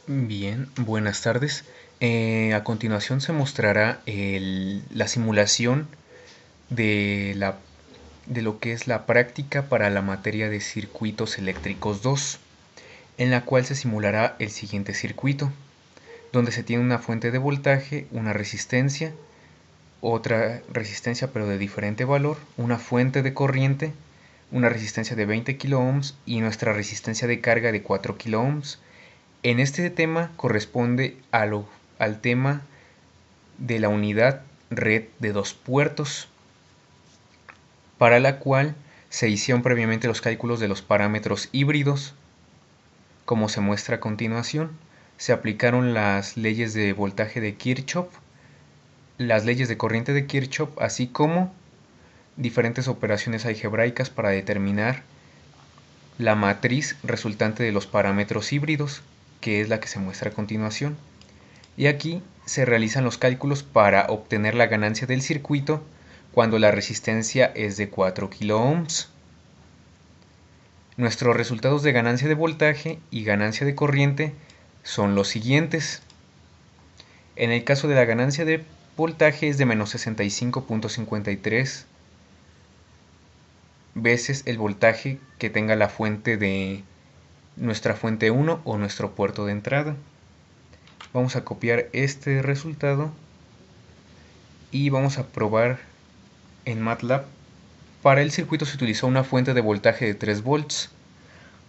Bien, buenas tardes. A continuación se mostrará la simulación de, de lo que es la práctica para la materia de circuitos eléctricos 2, en la cual se simulará el siguiente circuito, donde se tiene una fuente de voltaje, una resistencia, otra resistencia pero de diferente valor, una fuente de corriente, una resistencia de 20 kiloohms y nuestra resistencia de carga de 4 kiloohms. En este tema corresponde al tema de la unidad red de dos puertos, para la cual se hicieron previamente los cálculos de los parámetros híbridos, como se muestra a continuación. Se aplicaron las leyes de voltaje de Kirchhoff, las leyes de corriente de Kirchhoff, así como diferentes operaciones algebraicas para determinar la matriz resultante de los parámetros híbridos, que es la que se muestra a continuación. Y aquí se realizan los cálculos para obtener la ganancia del circuito cuando la resistencia es de 4 kiloohms. Nuestros resultados de ganancia de voltaje y ganancia de corriente son los siguientes. En el caso de la ganancia de voltaje es de menos 65.53 veces el voltaje que tenga la fuente de nuestra fuente 1 o nuestro puerto de entrada. Vamos a copiar este resultado y vamos a probar en MATLAB. Para el circuito se utilizó una fuente de voltaje de 3 volts.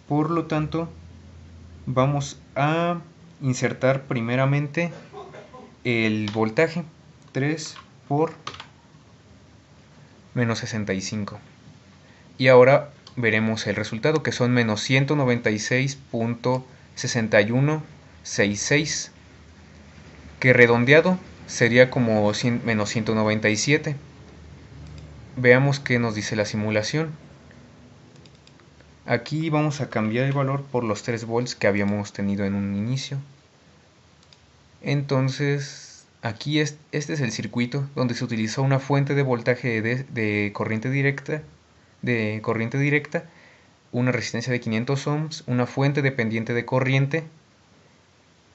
Por lo tanto, vamos a insertar primeramente el voltaje 3 por menos 65. Y ahora veremos el resultado, que son menos 196.6166, que redondeado sería como menos 197. Veamos qué nos dice la simulación. Aquí vamos a cambiar el valor por los 3 volts que habíamos tenido en un inicio. Entonces, aquí este es el circuito donde se utilizó una fuente de voltaje de corriente directa, una resistencia de 500 ohms, una fuente dependiente de corriente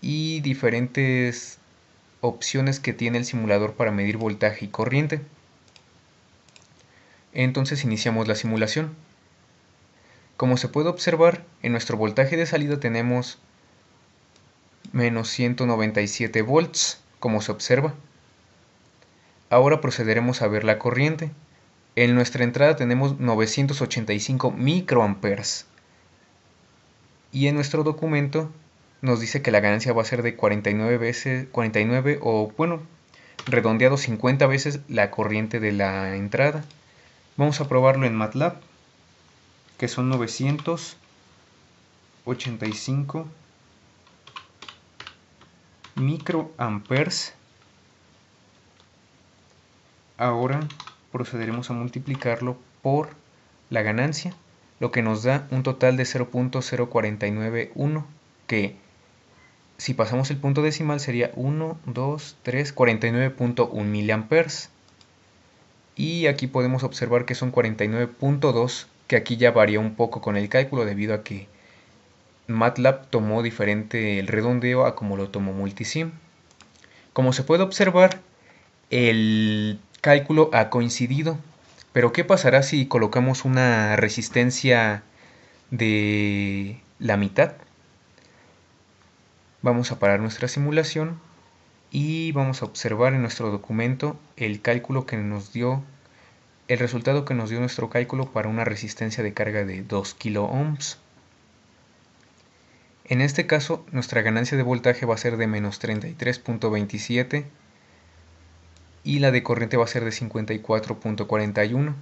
y diferentes opciones que tiene el simulador para medir voltaje y corriente. Entonces iniciamos la simulación. Como se puede observar, en nuestro voltaje de salida tenemos menos 197 volts, como se observa. Ahora procederemos a ver la corriente. En nuestra entrada tenemos 985 microamperes. Y en nuestro documento nos dice que la ganancia va a ser de 49 o bueno, redondeado 50 veces la corriente de la entrada. Vamos a probarlo en MATLAB, que son 985 microamperes. Ahora procederemos a multiplicarlo por la ganancia, lo que nos da un total de 0.0491, que si pasamos el punto decimal sería 1, 2, 3, 49.1 miliamperes. Y aquí podemos observar que son 49.2, que aquí ya varía un poco con el cálculo debido a que MATLAB tomó diferente el redondeo a como lo tomó Multisim. Como se puede observar, el cálculo ha coincidido, pero ¿qué pasará si colocamos una resistencia de la mitad? Vamos a parar nuestra simulación y vamos a observar en nuestro documento el cálculo que nos dio, el resultado que nos dio nuestro cálculo para una resistencia de carga de 2 kiloohms. En este caso, nuestra ganancia de voltaje va a ser de menos 33.27 y la de corriente va a ser de 54.41.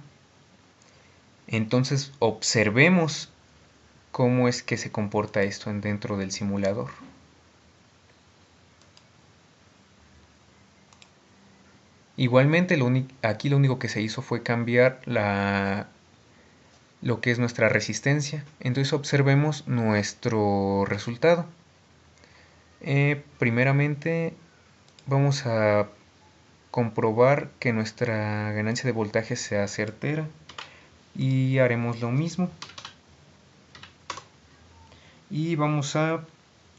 Entonces observemos cómo es que se comporta esto dentro del simulador. Igualmente aquí lo único que se hizo fue cambiar lo que es nuestra resistencia. Entonces observemos nuestro resultado. Primeramente vamos a comprobar que nuestra ganancia de voltaje sea certera y haremos lo mismo y vamos a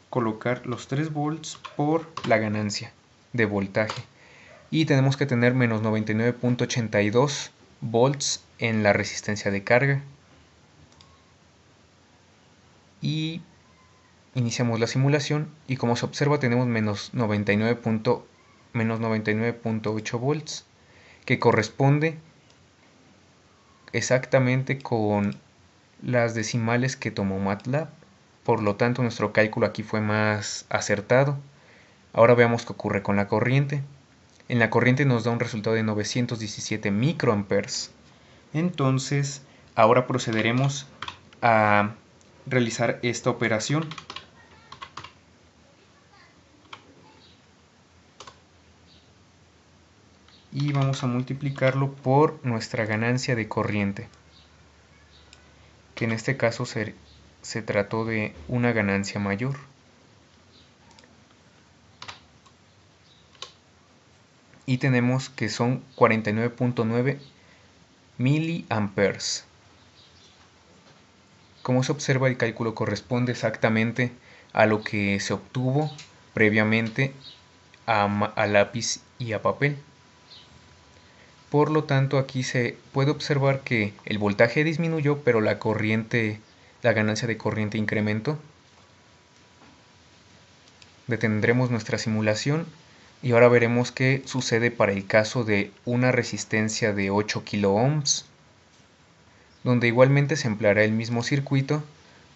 colocar los 3 volts por la ganancia de voltaje. Y tenemos que tener menos 99.82 volts en la resistencia de carga. Y iniciamos la simulación y como se observa tenemos menos 99.8 volts, que corresponde exactamente con las decimales que tomó MATLAB. Por lo tanto, nuestro cálculo aquí fue más acertado. Ahora veamos qué ocurre con la corriente. En la corriente nos da un resultado de 917 microamperes. Entonces, ahora procederemos a realizar esta operación. Y vamos a multiplicarlo por nuestra ganancia de corriente, que en este caso se trató de una ganancia mayor. Y tenemos que son 49.9 miliamperes. Como se observa, el cálculo corresponde exactamente a lo que se obtuvo previamente a lápiz y a papel. Por lo tanto, aquí se puede observar que el voltaje disminuyó, pero la ganancia de corriente incrementó. Detendremos nuestra simulación y ahora veremos qué sucede para el caso de una resistencia de 8 kilo ohms, donde igualmente se empleará el mismo circuito,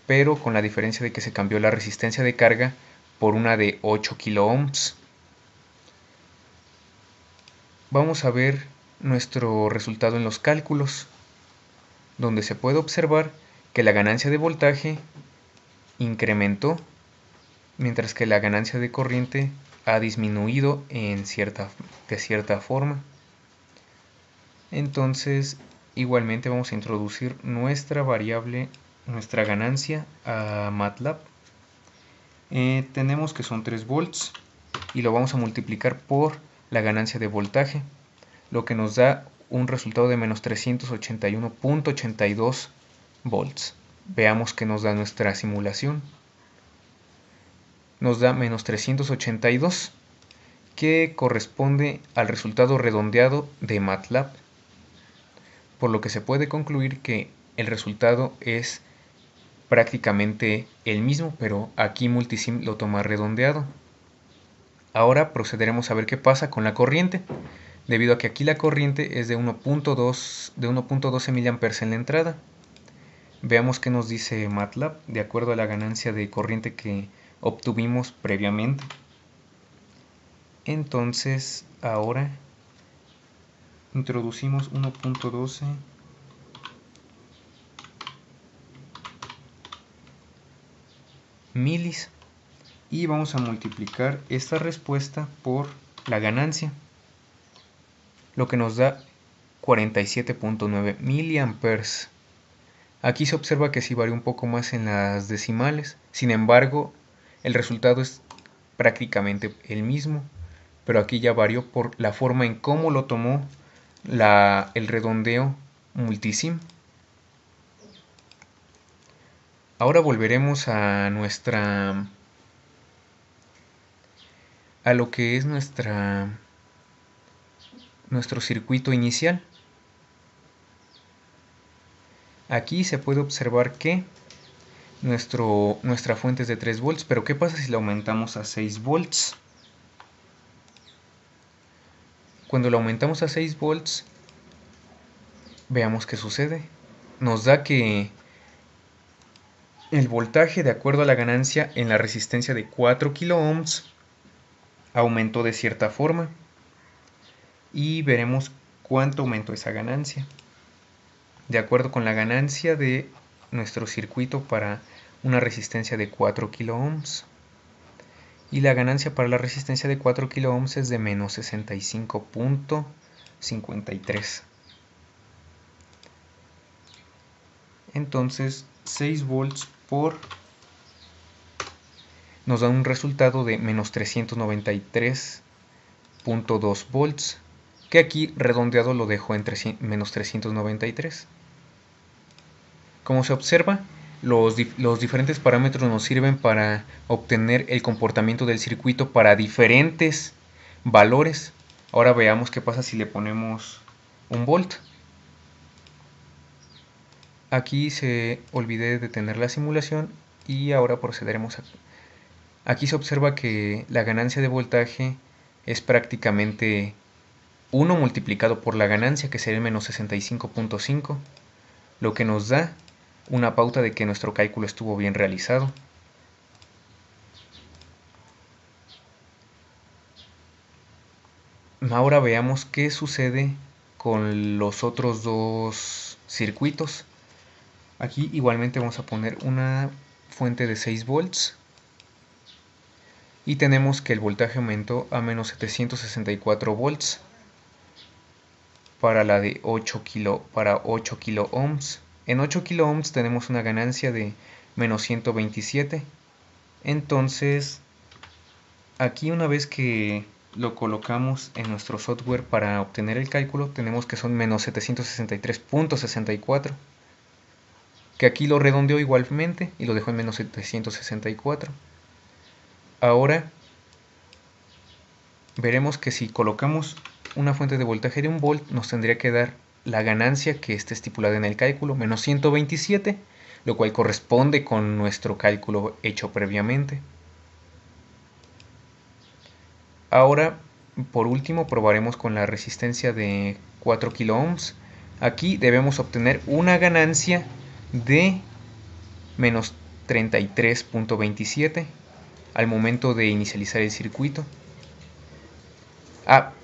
pero con la diferencia de que se cambió la resistencia de carga por una de 8 kilo ohms. Vamos a ver nuestro resultado en los cálculos, donde se puede observar que la ganancia de voltaje incrementó, mientras que la ganancia de corriente ha disminuido de cierta forma. Entonces, igualmente vamos a introducir nuestra variable, nuestra ganancia a MATLAB. Tenemos que son 3 volts y lo vamos a multiplicar por la ganancia de voltaje, lo que nos da un resultado de menos 381.82 volts. Veamos qué nos da nuestra simulación. Nos da menos 382, que corresponde al resultado redondeado de MATLAB, por lo que se puede concluir que el resultado es prácticamente el mismo, pero aquí Multisim lo toma redondeado. Ahora procederemos a ver qué pasa con la corriente, debido a que aquí la corriente es de 1.12 miliamperes en la entrada. Veamos qué nos dice MATLAB de acuerdo a la ganancia de corriente que obtuvimos previamente. Entonces ahora introducimos 1.12 milis y vamos a multiplicar esta respuesta por la ganancia, lo que nos da 47.9 miliamperes. Aquí se observa que sí varía un poco más en las decimales, sin embargo el resultado es prácticamente el mismo, pero aquí ya varió por la forma en cómo lo tomó el redondeo Multisim. Ahora volveremos a lo que es nuestro circuito inicial. Aquí se puede observar que nuestra fuente es de 3 volts, pero ¿qué pasa si la aumentamos a 6 volts? Cuando la aumentamos a 6 volts, veamos qué sucede. Nos da que el voltaje, de acuerdo a la ganancia en la resistencia de 4 kilo ohms, aumentó de cierta forma. Y veremos cuánto aumentó esa ganancia. De acuerdo con la ganancia de nuestro circuito para una resistencia de 4 kilo ohms. Y la ganancia para la resistencia de 4 kilo ohms es de menos 65.53. Entonces 6 volts por nos da un resultado de menos 393.2 volts, que aquí redondeado lo dejo en menos 393. Como se observa, los diferentes parámetros nos sirven para obtener el comportamiento del circuito para diferentes valores. Ahora veamos qué pasa si le ponemos un volt. Aquí se olvidé de detener la simulación y ahora procederemos a... Aquí se observa que la ganancia de voltaje es prácticamente 1 multiplicado por la ganancia, que sería menos 65.5, lo que nos da una pauta de que nuestro cálculo estuvo bien realizado. Ahora veamos qué sucede con los otros dos circuitos. Aquí igualmente vamos a poner una fuente de 6 volts y tenemos que el voltaje aumentó a menos 764 volts para la de 8 kilo ohms. En 8 kilo ohms tenemos una ganancia de menos 127. Entonces aquí, una vez que lo colocamos en nuestro software para obtener el cálculo, tenemos que son menos 763.64, que aquí lo redondeó igualmente y lo dejó en menos 764. Ahora veremos que si colocamos una fuente de voltaje de 1 volt, nos tendría que dar la ganancia que esté estipulada en el cálculo, menos 127, lo cual corresponde con nuestro cálculo hecho previamente. Ahora, por último, probaremos con la resistencia de 4 kilo ohms. Aquí debemos obtener una ganancia de menos 33.27 al momento de inicializar el circuito.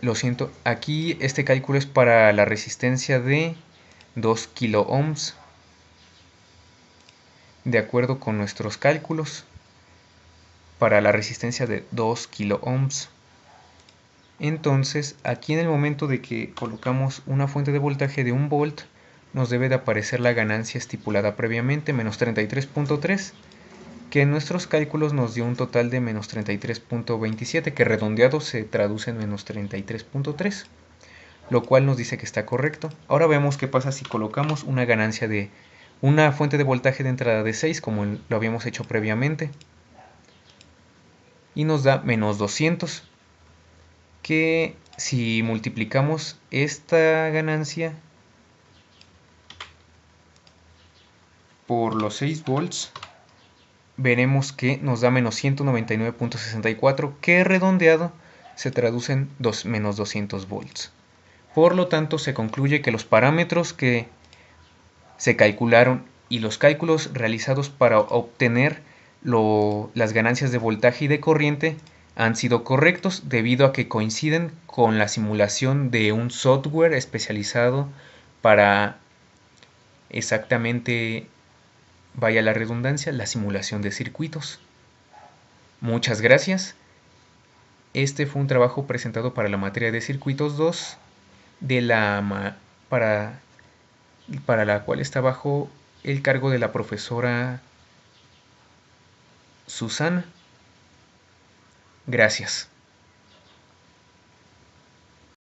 Lo siento, aquí este cálculo es para la resistencia de 2 kilo ohms. De acuerdo con nuestros cálculos, para la resistencia de 2 kilo ohms. Entonces, aquí en el momento de que colocamos una fuente de voltaje de 1 volt, nos debe de aparecer la ganancia estipulada previamente, menos 33.3, que en nuestros cálculos nos dio un total de menos 33.27, que redondeado se traduce en menos 33.3, lo cual nos dice que está correcto. Ahora veamos qué pasa si colocamos una ganancia de una fuente de voltaje de entrada de 6, como lo habíamos hecho previamente, y nos da menos 200, que si multiplicamos esta ganancia por los 6 volts, veremos que nos da menos 199.64, que redondeado se traduce en menos 200 volts. Por lo tanto, se concluye que los parámetros que se calcularon y los cálculos realizados para obtener las ganancias de voltaje y de corriente han sido correctos debido a que coinciden con la simulación de un software especializado para exactamente, vaya la redundancia, la simulación de circuitos. Muchas gracias. Este fue un trabajo presentado para la materia de circuitos 2 para la cual está bajo el cargo de la profesora Susana. Gracias.